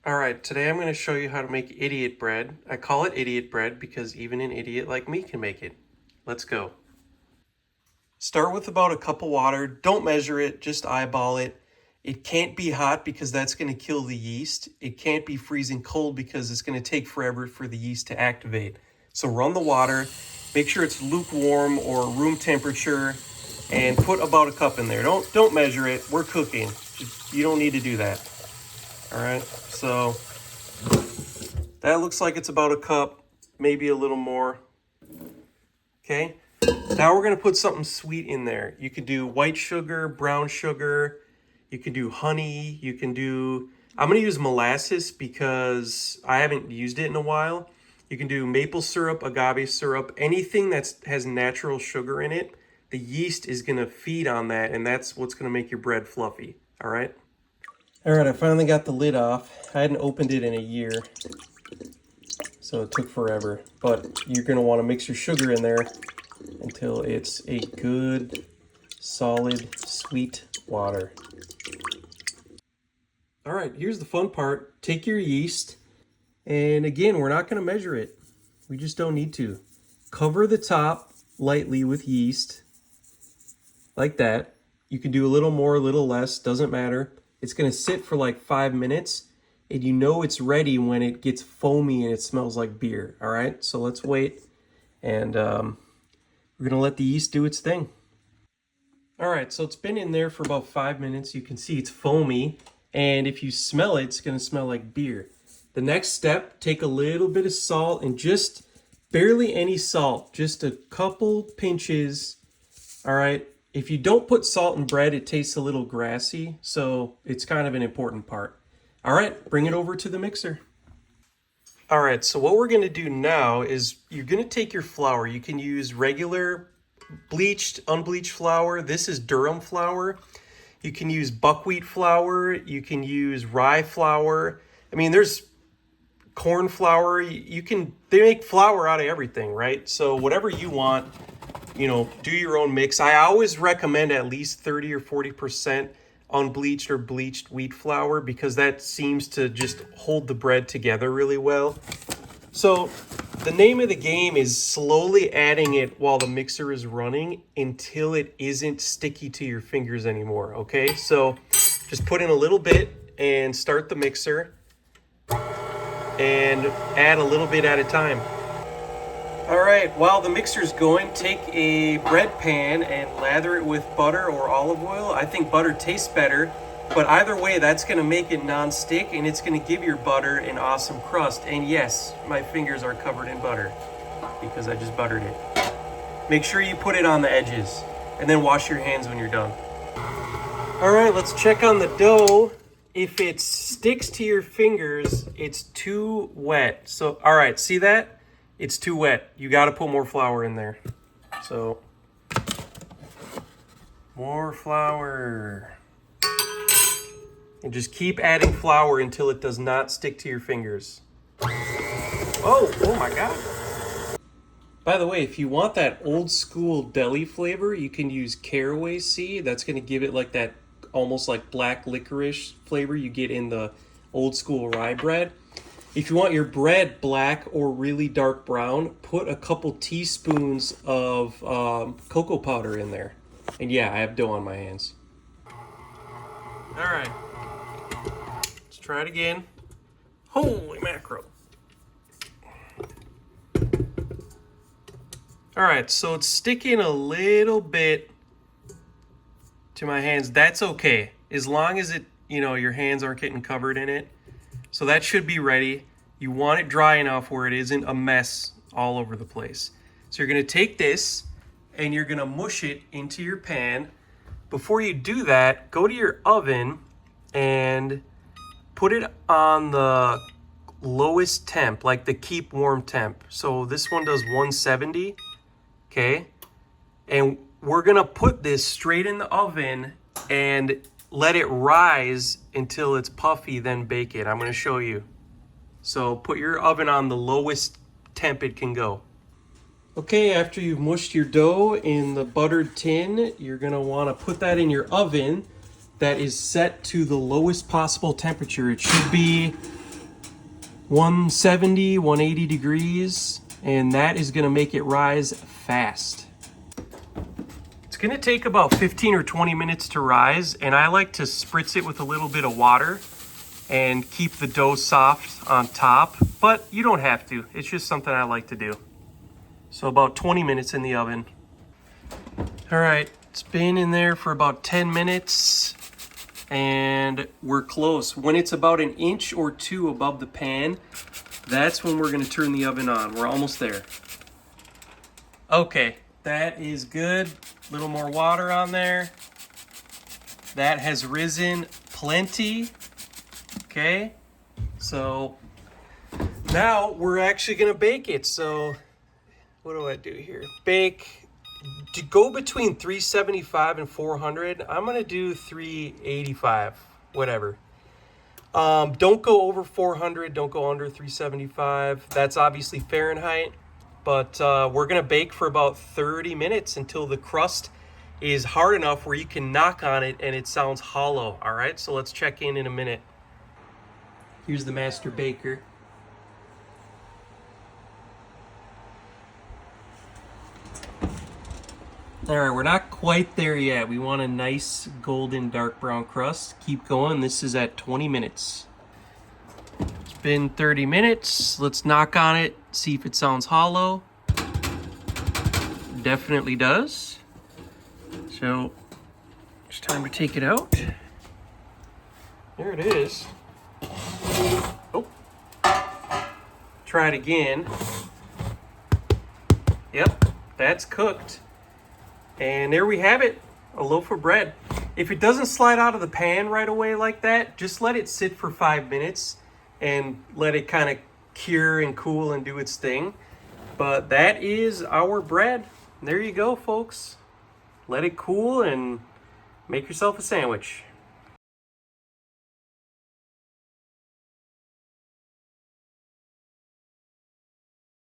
All right, today I'm going to show you how to make idiot bread. I call it idiot bread because even an idiot like me can make it. Let's go. Start with about a cup of water. Don't measure it, just eyeball it. It can't be hot because that's going to kill the yeast. It can't be freezing cold because it's going to take forever for the yeast to activate. So run the water, make sure it's lukewarm or room temperature, and put about a cup in there. Don't measure it. We're cooking. You don't need to do that. All right, so that looks like it's about a cup, maybe a little more. Okay, now we're gonna put something sweet in there. You could do white sugar, brown sugar, you can do honey, I'm gonna use molasses because I haven't used it in a while. You can do maple syrup, agave syrup, anything that has natural sugar in it. The yeast is gonna feed on that, and that's what's gonna make your bread fluffy, all right? All right, I finally got the lid off. I hadn't opened it in a year, so it took forever. But you're gonna wanna mix your sugar in there until it's a good, solid, sweet water. All right, here's the fun part. Take your yeast, and again, we're not gonna measure it. We just don't need to. Cover the top lightly with yeast, like that. You can do a little more, a little less, doesn't matter. It's gonna sit for like 5 minutes, and you know it's ready when it gets foamy and it smells like beer, all right? So let's wait, and we're gonna let the yeast do its thing. All right, so it's been in there for about 5 minutes. You can see it's foamy, and if you smell it, it's gonna smell like beer. The next step, take a little bit of salt and just barely any salt, just a couple pinches, all right? If you don't put salt in bread, it tastes a little grassy, so it's kind of an important part. All right, bring it over to the mixer. All right, so what we're gonna do now is you're gonna take your flour. You can use regular bleached, unbleached flour. This is Durham flour. You can use buckwheat flour. You can use rye flour. I mean, there's corn flour. They make flour out of everything, right? So whatever you want, do your own mix. I always recommend at least 30 or 40% unbleached or bleached wheat flour because that seems to just hold the bread together really well. So the name of the game is slowly adding it while the mixer is running until it isn't sticky to your fingers anymore, okay? So just put in a little bit and start the mixer and add a little bit at a time. All right, while the mixer's going, take a bread pan and lather it with butter or olive oil. I think butter tastes better, but either way, that's gonna make it non-stick and it's gonna give your butter an awesome crust. And yes, my fingers are covered in butter because I just buttered it. Make sure you put it on the edges and then wash your hands when you're done. All right, let's check on the dough. If it sticks to your fingers, it's too wet. So, all right, see that? It's too wet. You got to put more flour in there. So, more flour. And just keep adding flour until it does not stick to your fingers. Oh my God. By the way, if you want that old school deli flavor, you can use caraway seed. That's going to give it like that almost like black licorice flavor you get in the old school rye bread. If you want your bread black or really dark brown, put a couple teaspoons of cocoa powder in there. And yeah, I have dough on my hands. All right, let's try it again. Holy mackerel. All right, so it's sticking a little bit to my hands. That's okay, as long as your hands aren't getting covered in it. So that should be ready. You want it dry enough where it isn't a mess all over the place. So you're gonna take this and you're gonna mush it into your pan. Before you do that, go to your oven and put it on the lowest temp, like the keep warm temp. So this one does 170, okay? And we're gonna put this straight in the oven and let it rise until it's puffy, then bake it. I'm gonna show you. So put your oven on the lowest temp it can go. Okay, after you've mushed your dough in the buttered tin, you're gonna wanna put that in your oven that is set to the lowest possible temperature. It should be 170, 180 degrees, and that is gonna make it rise fast. It's gonna take about 15 or 20 minutes to rise, and I like to spritz it with a little bit of water and keep the dough soft on top, but you don't have to. It's just something I like to do. So about 20 minutes in the oven. All right, it's been in there for about 10 minutes. And we're close. When it's about an inch or two above the pan, that's when we're gonna turn the oven on. We're almost there. Okay, that is good. A little more water on there. That has risen plenty. Okay, so now we're actually gonna bake it. So what do I do here? Bake. To go between 375 and 400, I'm gonna do 385, whatever. Don't go over 400, don't go under 375. That's obviously Fahrenheit, but we're gonna bake for about 30 minutes until the crust is hard enough where you can knock on it and it sounds hollow. All right, so let's check in a minute. Here's the master baker. All right, we're not quite there yet. We want a nice golden dark brown crust. Keep going. This is at 20 minutes. It's been 30 minutes. Let's knock on it, see if it sounds hollow. Definitely does. So it's time to take it out. There it is. Oh. Try it again. Yep, that's cooked. And there we have it, a loaf of bread. If it doesn't slide out of the pan right away like that, just let it sit for 5 minutes and let it kind of cure and cool and do its thing. But that is our bread. There you go, folks. Let it cool and make yourself a sandwich.